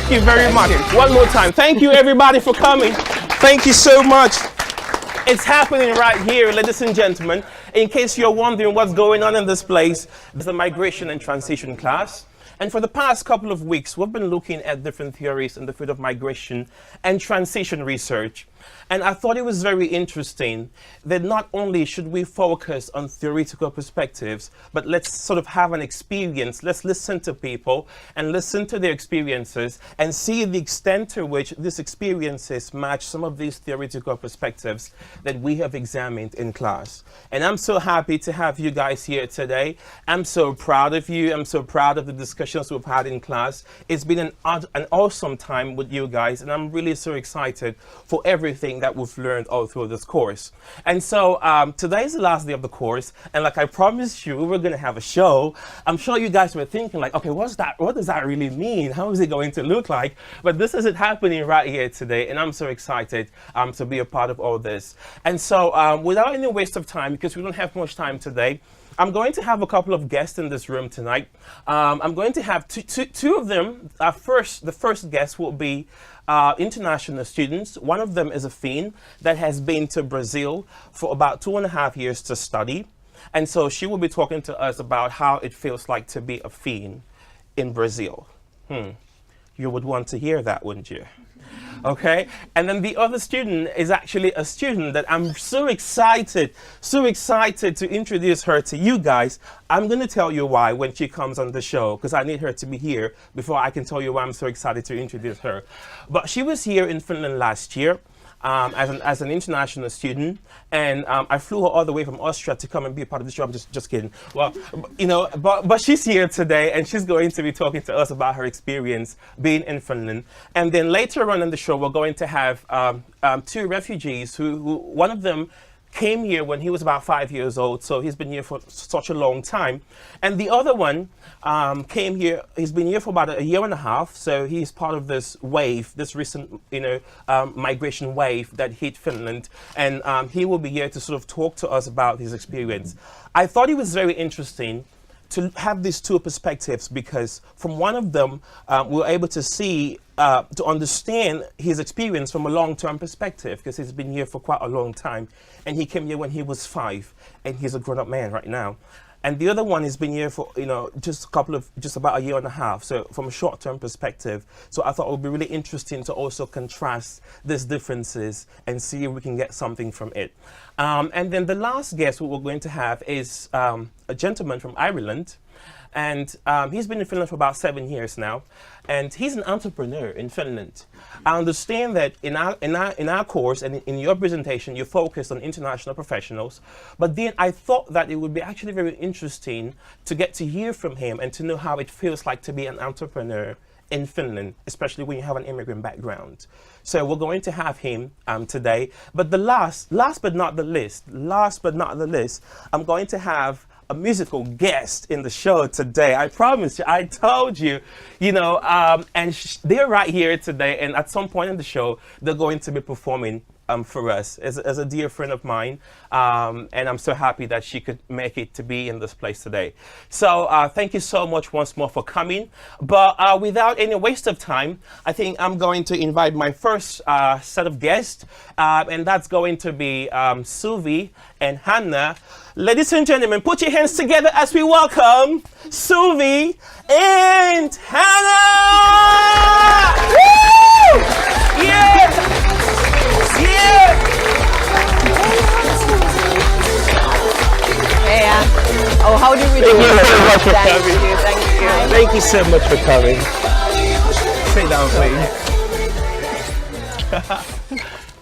Thank you very much. One more time. Thank you, everybody, for coming. Thank you so much. It's happening right here, ladies and gentlemen. In case you're wondering what's going on in this place, there's a migration and transition class. And for the past couple of weeks, we've been looking at different theories in the field of migration and transition research. And I thought it was very interesting that not only should we focus on theoretical perspectives, but let's sort of have an experience. Let's listen to people and listen to their experiences and see the extent to which these experiences match some of these theoretical perspectives that we have examined in class. And I'm so happy to have you guys here today. I'm so proud of you. I'm so proud of the discussions we've had in class. It's been an awesome time with you guys, and I'm really so excited for everything that we've learned all through this course. And so today is the last day of the course, and like I promised you, we were going to have a show. I'm sure you guys were thinking like, okay, what's that? What does that really mean? How is it going to look like? But this is it happening right here today, and I'm so excited to be a part of all this. And so without any waste of time, because we don't have much time today, I'm going to have a couple of guests in this room tonight. I'm going to have two of them. The first guest will be international students. One of them is a Finn that has been to Brazil for about 2.5 years to study. And so she will be talking to us about how it feels like to be a Finn in Brazil. You would want to hear that, wouldn't you? Okay, and then the other student is actually a student that I'm so excited to introduce her to you guys. I'm going to tell you why when she comes on the show, because I need her to be here before I can tell you why I'm so excited to introduce her. But she was here in Finland last year as an international student, and I flew her all the way from Austria to come and be a part of the show. I'm just kidding. Well, you know, but she's here today, and she's going to be talking to us about her experience being in Finland. And then later on in the show, we're going to have two refugees who one of them came here when he was about 5 years old, so he's been here for such a long time. And the other one came here, he's been here for about 1.5 years, so he's part of this wave, this recent, migration wave that hit Finland. And he will be here to sort of talk to us about his experience. I thought it was very interesting to have these two perspectives, because from one of them, we were able to see, to understand his experience from a long-term perspective, because he's been here for quite a long time. And he came here when he was 5, and he's a grown-up man right now. And the other one has been here for, just about 1.5 years, so from a short-term perspective. So I thought it would be really interesting to also contrast these differences and see if we can get something from it. And then the last guest we're going to have is a gentleman from Ireland. And he's been in Finland for about 7 years now, and he's an entrepreneur in Finland. I understand that in our course and in your presentation, you focused on international professionals, but then I thought that it would be actually very interesting to get to hear from him and to know how it feels like to be an entrepreneur in Finland, especially when you have an immigrant background. So we're going to have him today. But the last but not the least, I'm going to have a musical guest in the show today. I promise you, I told you, and they're right here today, and at some point in the show, they're going to be performing for us as a dear friend of mine, and I'm so happy that she could make it to be in this place today. So thank you so much once more for coming. But without any waste of time, I think I'm going to invite my first set of guests, and that's going to be Suvi and Hannah. Ladies and gentlemen, put your hands together as we welcome Suvi and Hannah! Woo! Yeah! Yeah! Yeah. Oh, how do we do Thank you very much for Thank coming. you, thank you. Thank you so much for coming. Sit down, please.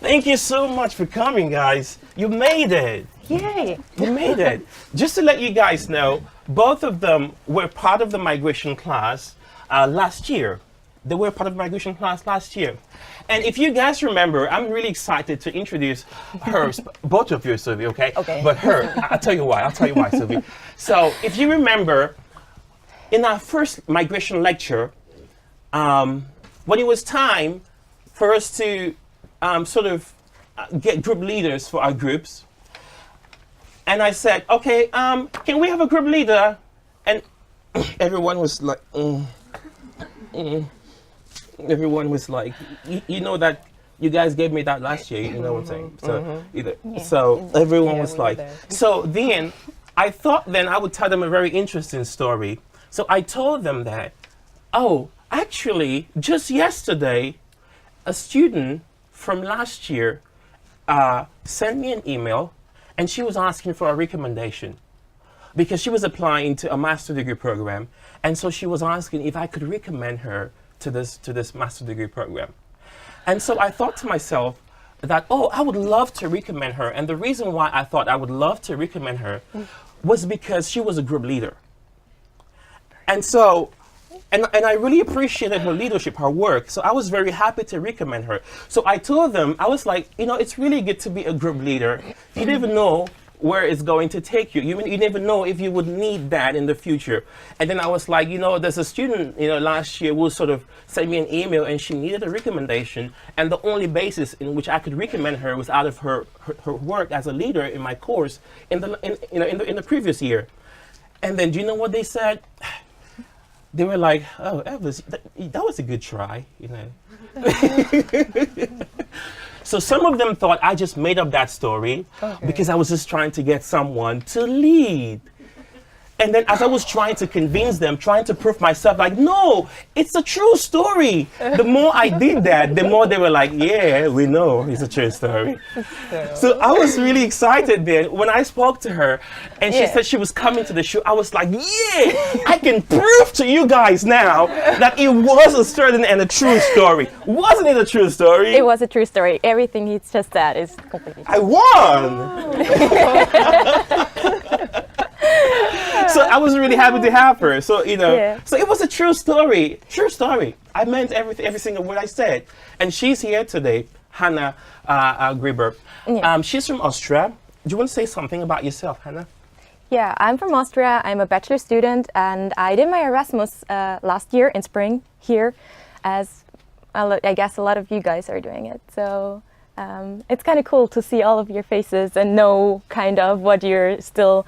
Thank you so much for coming, guys. You made it. Yay. You made it. Just to let you guys know, both of them were part of the migration class last year. They were part of the migration class last year. And if you guys remember, I'm really excited to introduce her, both of you, Suvi, okay? Okay. But her, I'll tell you why, Suvi. So if you remember, in our first migration lecture, when it was time for us to get group leaders for our groups, and I said, okay, can we have a group leader? And everyone was like, everyone was like, you know that you guys gave me that last year, you know what I'm saying? So, so everyone was we were like, there. so then I thought then I would tell them a very interesting story. So I told them that, oh, actually, just yesterday, a student from last year sent me an email and she was asking for a recommendation because she was applying to a master degree program. And so she was asking if I could recommend her to this master degree program. And so I thought to myself that, oh, I would love to recommend her. And the reason why I thought I would love to recommend her was because she was a group leader. And so, and I really appreciated her leadership, her work. So I was very happy to recommend her. So I told them, I was like, you know, it's really good to be a group leader. You never know where it's going to take you. You never know if you would need that in the future. And then I was like, you know, there's a student, you know, last year who sort of sent me an email and she needed a recommendation. And the only basis in which I could recommend her was out of her work as a leader in my course in the previous year. And then do you know what they said? They were like, oh, Elvis, that was a good try, you know. So some of them thought I just made up that story because I was just trying to get someone to lead. And then as I was trying to convince them, trying to prove myself, like, no, it's a true story. The more I did that, the more they were like, yeah, we know it's a true story. So I was really excited then when I spoke to her and she said she was coming to the show. I was like, yeah, I can prove to you guys now that it was a certain and a true story. Wasn't it a true story? It was a true story. Everything he just said is completely true. I won! So I was really happy to have her. So, you know, so it was a true story. True story. I meant every single word I said. And she's here today, Hannah Gruber. She's from Austria. Do you want to say something about yourself, Hannah? Yeah, I'm from Austria. I'm a bachelor student and I did my Erasmus last year in spring here, as I guess a lot of you guys are doing it. So it's kind of cool to see all of your faces and know kind of what you're still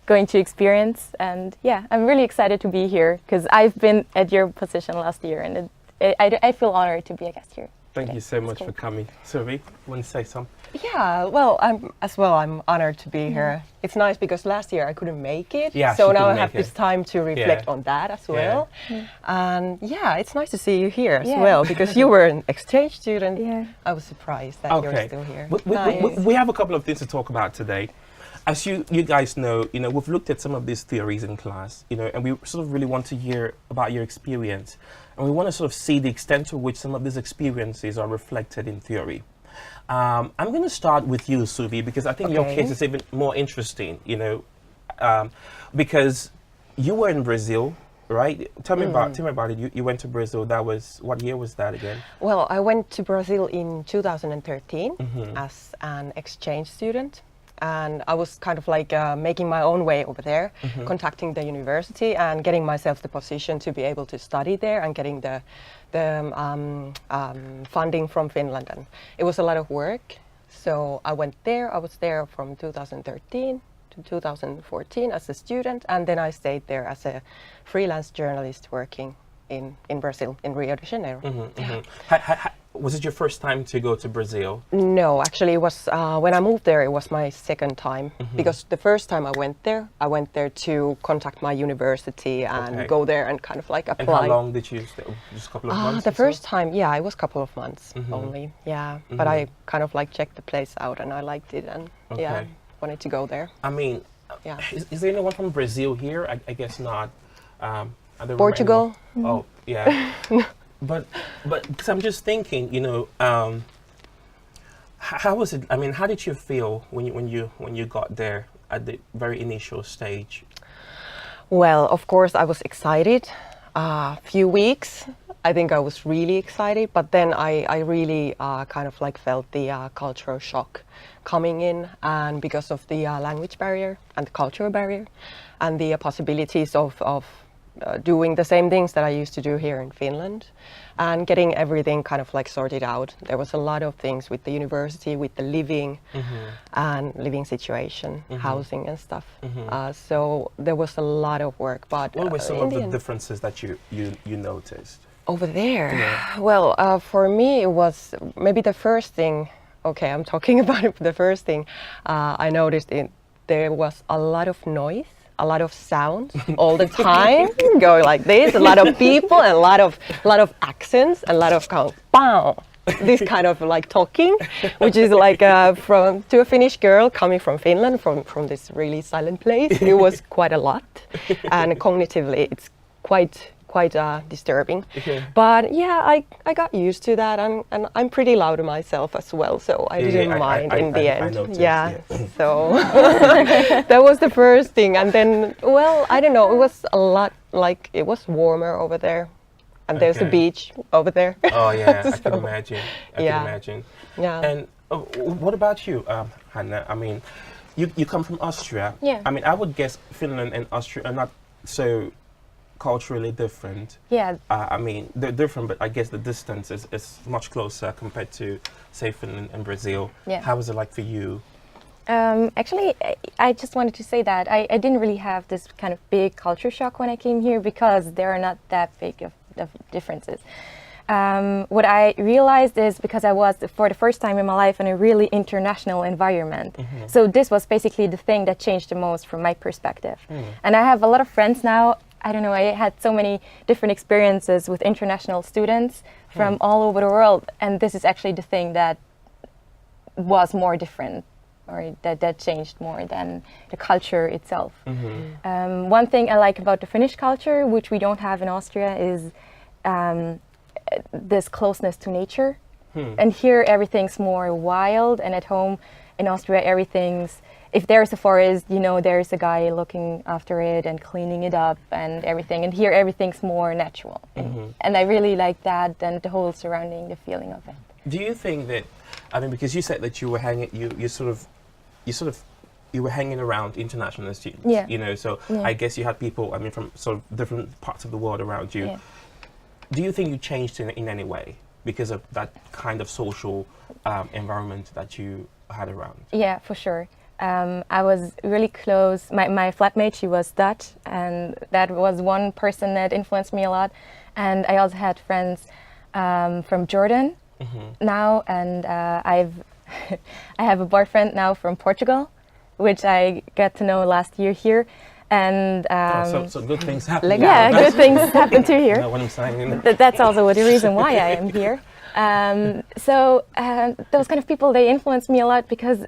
going to experience. And yeah, I'm really excited to be here because I've been at your position last year and I feel honored to be a guest here. Thank you so much for coming. Sylvie, want to say something? Yeah, well, I'm honored to be here. It's nice because last year I couldn't make it, Yeah, so she now I couldn't have make this it. time to reflect on that as well. And yeah, it's nice to see you here as Yeah. well because you were an exchange student. Yeah. I was surprised that you're Okay. still here. We have a couple of things to talk about today. As you guys know, we've looked at some of these theories in class, and we sort of really want to hear about your experience. And we want to sort of see the extent to which some of these experiences are reflected in theory. I'm going to start with you, Suvi, because I think your case is even more interesting, because you were in Brazil, right? Tell me about it. You went to Brazil. That was, what year was that again? Well, I went to Brazil in 2013 as an exchange student. And I was kind of like making my own way over there, contacting the university and getting myself the position to be able to study there and getting the funding from Finland. And it was a lot of work. So I went there. I was there from 2013 to 2014 as a student. And then I stayed there as a freelance journalist working in Brazil, in Rio de Janeiro. Was it your first time to go to Brazil? No, actually it was, when I moved there, it was my second time. Because the first time I went there to contact my university and go there and kind of like apply. And how long did you stay? Just a couple of months? The first time, yeah, it was a couple of months only, yeah. But I kind of like checked the place out and I liked it and yeah, wanted to go there. I mean, Yeah. is there anyone from Brazil here? I guess not. Are there Portugal? Oh, yeah. But because I'm just thinking, how was it? I mean, how did you feel when you got there at the very initial stage? Well, of course, I was excited. A few weeks, I think I was really excited, but then I really kind of like felt the cultural shock coming in, and because of the language barrier and the cultural barrier, and the possibilities of doing the same things that I used to do here in Finland and getting everything kind of like sorted out. There was a lot of things with the university, with the living and living situation, housing and stuff. So there was a lot of work. But What were some in of the the end, differences that you noticed? Over there, Yeah. well, for me, it was maybe the first thing. Okay, I'm talking about it. The first thing I noticed there was a lot of noise, a lot of sounds all the time, going like this. A lot of people, and a lot of accents, and a lot of kind of pow. This kind of like talking, which is like from to a Finnish girl coming from Finland, from this really silent place. It was quite a lot, and cognitively, it's quite disturbing. Okay. But yeah, I got used to that, and I'm pretty loud myself as well, so I didn't mind in the end. I noticed, yeah. yeah. So that was the first thing, and then well, I don't know, it was a lot like it was warmer over there, and there's a Okay. beach over there. Oh yeah, I can So, imagine. I yeah. can imagine. Yeah. And what about you, Hannah? I mean, you come from Austria. Yeah. I mean, I would guess Finland and Austria are not so culturally different. Yeah. I mean, they're different, but I guess the distance is much closer compared to, say, Finland and Brazil. Yeah. How was it like for you? Actually, I just wanted to say that I didn't really have this kind of big culture shock when I came here because there are not that big of differences. What I realized is because I was for the first time in my life in a really international environment. So this was basically the thing that changed the most from my perspective. And I have a lot of friends now. I don't know, I had so many different experiences with international students from all over the world. And this is actually the thing that was more different, or that changed more than the culture itself. One thing I like about the Finnish culture, which we don't have in Austria, is this closeness to nature. And here everything's more wild, and at home in Austria everything's, if there's a forest, you know, there's a guy looking after it and cleaning it up and everything. And here everything's more natural. And I really like that, and the whole surrounding, the feeling of it. Do you think that, I mean, because you said that you were hanging, you were hanging around international students, Yeah. you know, so Yeah. I guess you had people, I mean, from sort of different parts of the world around you. Yeah. Do you think you changed in any way because of that kind of social environment that you had around? Yeah, for sure. I was really close. My flatmate, she was Dutch, and that was one person that influenced me a lot. And I also had friends from Jordan now, and I have a boyfriend now from Portugal, which I got to know last year here. And So good things happen. yeah, good things happen too You here. know what I'm saying? That's also the reason why I am here. So those kind of people, they influence me a lot because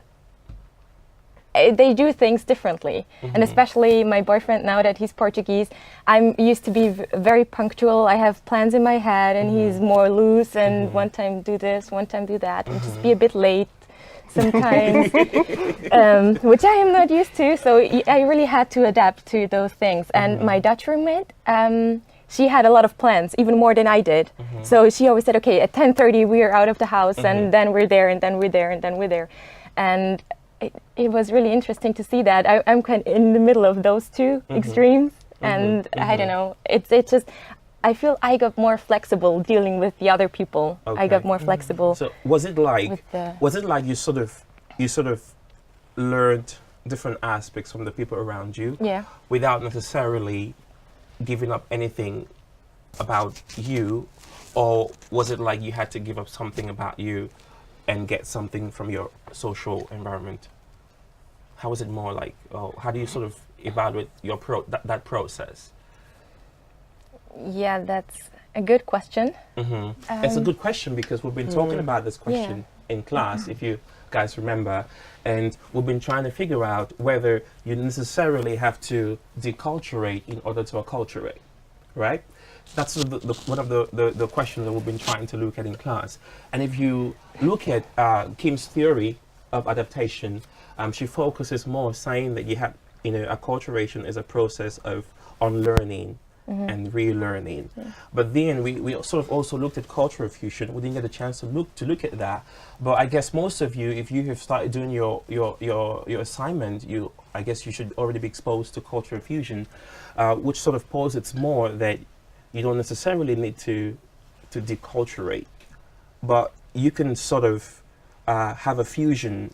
they do things differently. And especially my boyfriend, now that he's Portuguese, I'm used to be very punctual. I have plans in my head, and he's more loose, and one time do this, one time do that, and just be a bit late sometimes, which I am not used to. So I really had to adapt to those things. And my Dutch roommate, she had a lot of plans, even more than I did. So she always said, okay, at 10:30 we are out of the house, and then we're there, and then we're there, and then we're there. And it was really interesting to see that. I'm kind of in the middle of those two extremes, and I don't know, it's just, I feel I got more flexible dealing with the other people. Okay. I got more flexible. So was it like with you sort of learned different aspects from the people around you, Yeah. without necessarily giving up anything about you, or was it like you had to give up something about you and get something from your social environment? How was it more like? How do you sort of evaluate your that process? Yeah, that's a good question. It's a good question because we've been talking about this question in class, if you guys remember, and we've been trying to figure out whether you necessarily have to deculturate in order to acculturate, right? That's sort of one of the questions that we've been trying to look at in class. And if you look at Kim's theory of adaptation, she focuses more saying that you have, you know, acculturation is a process of unlearning and relearning. But then we sort of also looked at cultural fusion. We didn't get a chance to look at that. But I guess most of you, if you have started doing your assignment, I guess you should already be exposed to cultural fusion, which sort of posits more that you don't necessarily need to deculturate, but you can sort of have a fusion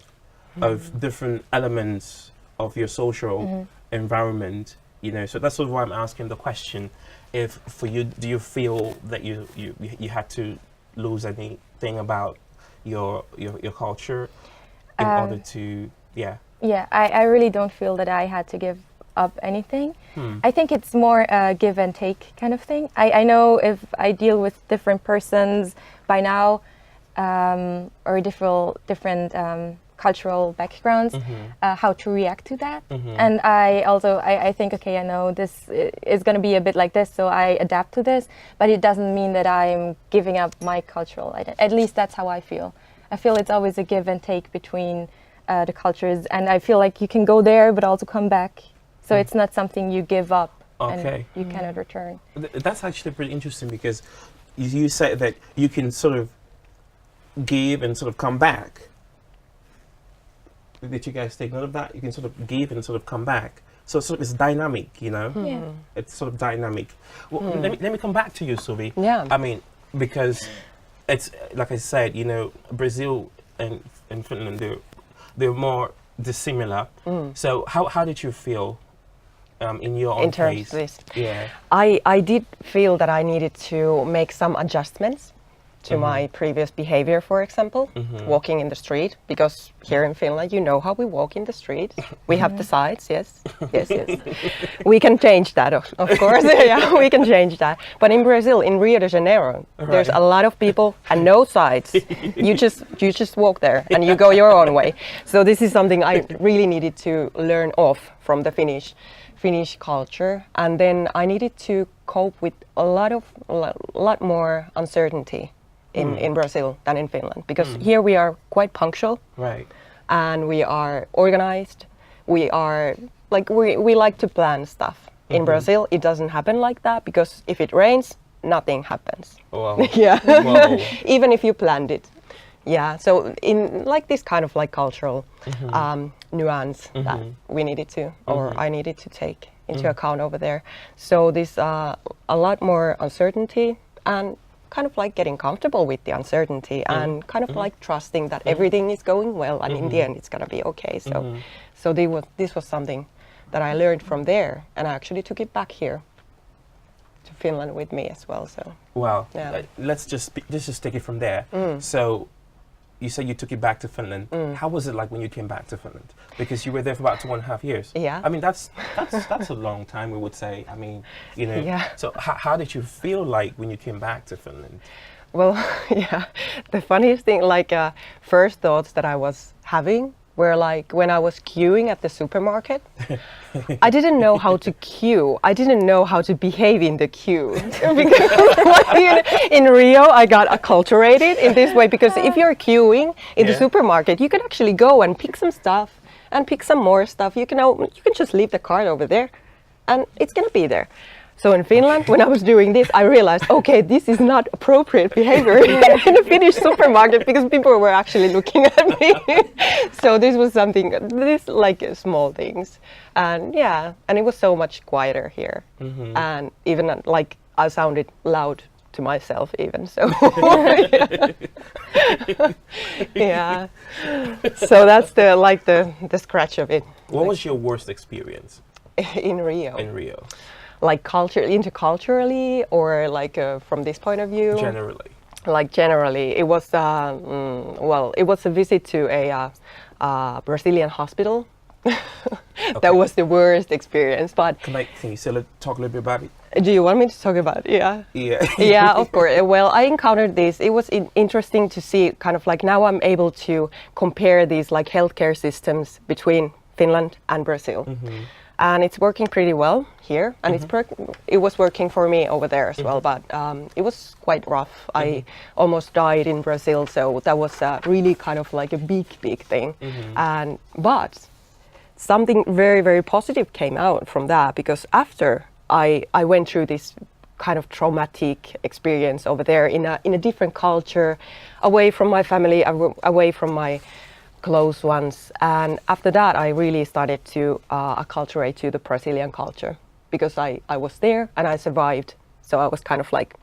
of different elements of your social environment you know, so that's sort of why I'm asking the question. If for you, do you feel that you had to lose anything about your culture in order to, yeah? Yeah, I really don't feel that I had to give up anything. I think it's more a give and take kind of thing. I know if I deal with different persons by now, or different cultural backgrounds, how to react to that. And I think, okay, I know this is going to be a bit like this, so I adapt to this, but it doesn't mean that I'm giving up my cultural identity. At least that's how I feel. I feel it's always a give and take between the cultures, and I feel like you can go there but also come back. So it's not something you give up and you cannot return. That's actually pretty interesting, because you said that you can sort of give and sort of come back. Did you guys take note of that? You can sort of give and sort of come back. So sort of it's dynamic, you know? Yeah. It's sort of dynamic. Well, let me come back to you, Suvi. Yeah. I mean, because it's, like I said, you know, Brazil and Finland, they're more dissimilar. So how did you feel in your own In terms case? of this, Yeah. I did feel that I needed to make some adjustments to my previous behavior, for example, walking in the street, because here in Finland, you know how we walk in the street. We have the sides, yes. We can change that, of course, yeah, we can change that. But in Brazil, in Rio de Janeiro, there's a lot of people and no sides. You just walk there and you go your own way. So this is something I really needed to learn off from the Finnish culture, and then I needed to cope with a lot more uncertainty in Brazil than in Finland, because here we are quite punctual, Right. and we are organized. We are like we like to plan stuff. In Brazil, it doesn't happen like that, because if it rains, nothing happens. Wow. Yeah, Whoa. even if you planned it. Yeah, so in like this kind of like cultural nuance that we needed to, or I needed to take into account over there. So this a lot more uncertainty, and kind of like getting comfortable with the uncertainty, and kind of like trusting that everything is going well, and in the end it's gonna be okay. So this was something that I learned from there, and I actually took it back here to Finland with me as well. So Wow. Yeah. Let's just take it from there. So you said you took it back to Finland. How was it like when you came back to Finland? Because you were there for about 2.5 years. Yeah. I mean, that's a long time, we would say. I mean, you know. Yeah. So how did you feel like when you came back to Finland? well, yeah, the funniest thing, like first thoughts that I was having were like when I was queuing at the supermarket. I didn't know how to queue. I didn't know how to behave in the queue. Because in Rio, I got acculturated in this way, because if you're queuing in the supermarket, you can actually go and pick some stuff and pick some more stuff. You can just leave the cart over there and it's gonna be there. So in Finland, when I was doing this, I realized, okay, this is not appropriate behavior in a Finnish supermarket, because people were actually looking at me. So this was like small things. And yeah, and it was so much quieter here. And even like I sounded loud to myself even, so yeah. So that's the scratch of it. What was your worst experience in Rio? in Rio? Like interculturally, or like from this point of view? Generally. Like generally, it was it was a visit to a Brazilian hospital. That was the worst experience. But Can you still talk a little bit about it? do you want me to talk about it? Yeah. Yeah. Yeah, of course. Well, I encountered this. It was interesting to see, kind of like now I'm able to compare these like healthcare systems between Finland and Brazil. And it's working pretty well here, and it was working for me over there as well, but it was quite rough. I almost died in Brazil, so that was really kind of like a big thing. But something very, very positive came out from that, because after I went through this kind of traumatic experience over there in a different culture, away from my family, away from my close ones, and after that I really started to acculturate to the Brazilian culture, because I was there and I survived, so I was kind of like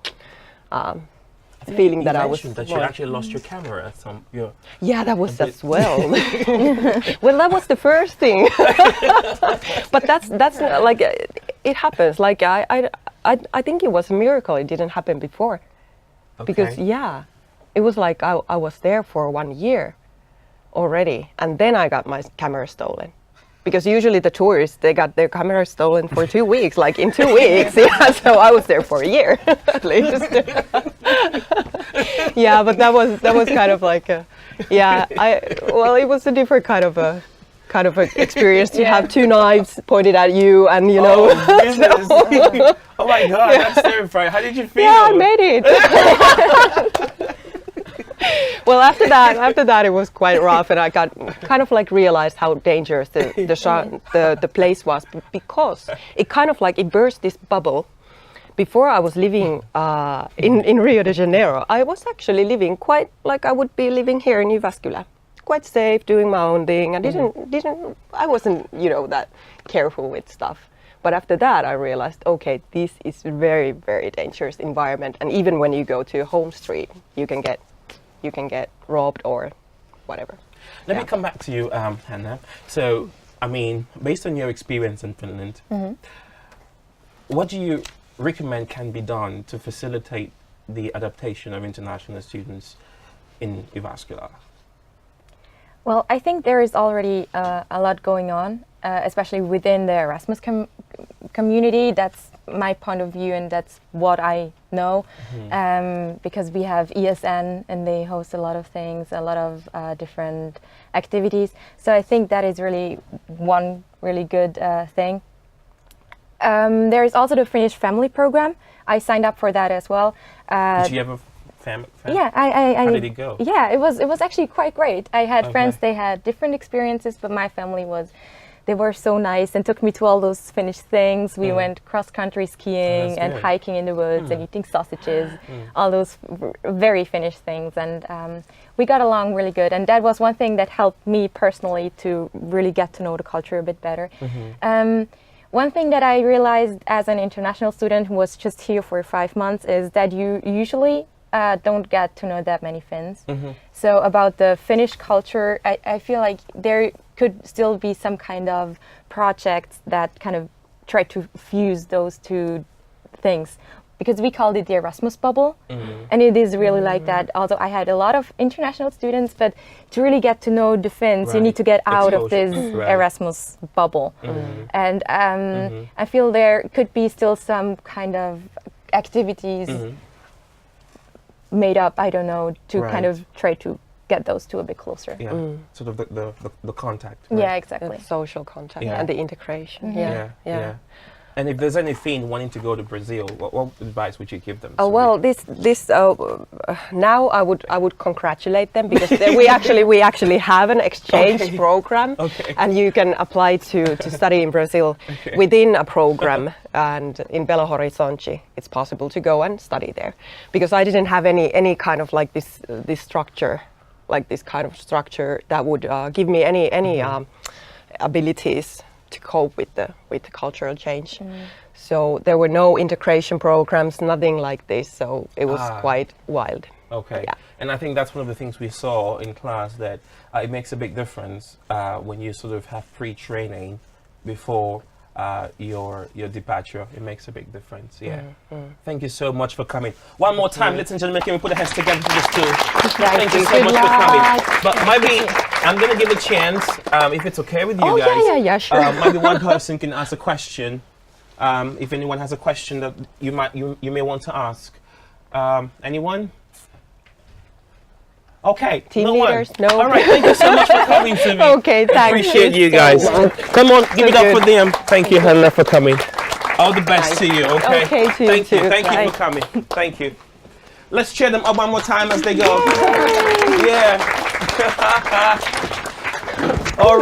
feeling that I was that you actually lost your camera at some yeah, that was as well. Well, that was the first thing. But that's like it happens. Like I think it was a miracle it didn't happen before. Because yeah, it was like I was there for 1 year already, and then I got my camera stolen. Because usually the tourists, they got their camera stolen for 2 weeks, like in 2 weeks. Yeah, so I was there for a year at least. Yeah, but that was kind of like a, yeah. Well, it was a different kind of a experience to have 2 knives pointed at you, and you know. Oh, goodness. Oh my God, that's terrifying. How did you feel? Yeah, I made it. Well, after that, it was quite rough, and I got kind of like realized how dangerous the place was, because it kind of like it burst this bubble. Before I was living in Rio de Janeiro, I was actually living quite like I would be living here in Jyväskylä, quite safe, doing my own thing. I wasn't that careful with stuff. But after that, I realized, okay, this is very, very dangerous environment, and even when you go to a home street, you can get robbed or whatever. Let me come back to you, Hannah. So, I mean, based on your experience in Finland, what do you recommend can be done to facilitate the adaptation of international students in Jyväskylä? Well, I think there is already a lot going on, especially within the Erasmus community. That's my point of view, and that's what I know, because we have ESN and they host a lot of things, a lot of different activities. So I think that is really one really good thing. There is also the Finnish family program. I signed up for that as well. Did you have a family? Yeah, How did it go? Yeah, it was actually quite great. I had friends, they had different experiences, but my family they were so nice and took me to all those Finnish things. We went cross-country skiing and hiking in the woods and eating sausages, all those very Finnish things. And we got along really good. And that was one thing that helped me personally to really get to know the culture a bit better. One thing that I realized as an international student who was just here for 5 months is that you usually don't get to know that many Finns. So about the Finnish culture, I feel like there could still be some kind of projects that kind of try to fuse those 2 things, because we called it the Erasmus bubble, and it is really like that. Although I had a lot of international students, but to really get to know the Finns, you need to get out of this Erasmus bubble. And I feel there could be still some kind of activities made up, I don't know, to kind of try to get those 2 a bit closer. Yeah, sort of the contact. Right? Yeah, exactly. The social contact and the integration. Yeah. And if there's any Finn wanting to go to Brazil, what advice would you give them? Oh well, now I would congratulate them, because we actually have an exchange program, and you can apply to study in Brazil within a program, and in Belo Horizonte it's possible to go and study there, because I didn't have any kind of like this structure, like this kind of structure that would give me any abilities to cope with the cultural change. So there were no integration programs, nothing like this. So it was quite wild. Okay. Yeah. And I think that's one of the things we saw in class, that it makes a big difference when you sort of have pre-training before your departure. It makes a big difference. Yeah. Thank you so much for coming. One more time, ladies and gentlemen, can we put our hands together for this too? Thank you so much for coming. But maybe I'm going to give a chance, if it's okay with you guys. Yeah, sure. Maybe one person can ask a question. If anyone has a question that you may want to ask. Anyone? Okay. Team no leaders, one. no. All right. Thank you so much for coming to me. Okay, thank you. Appreciate you guys. Come on, give it up for them. Thank you, Hannah, for coming. All the best to you. Okay. Okay, to you Thank you. too. Thank you Bye. for coming. Thank you. Let's cheer them up one more time as they go. Yeah. All right.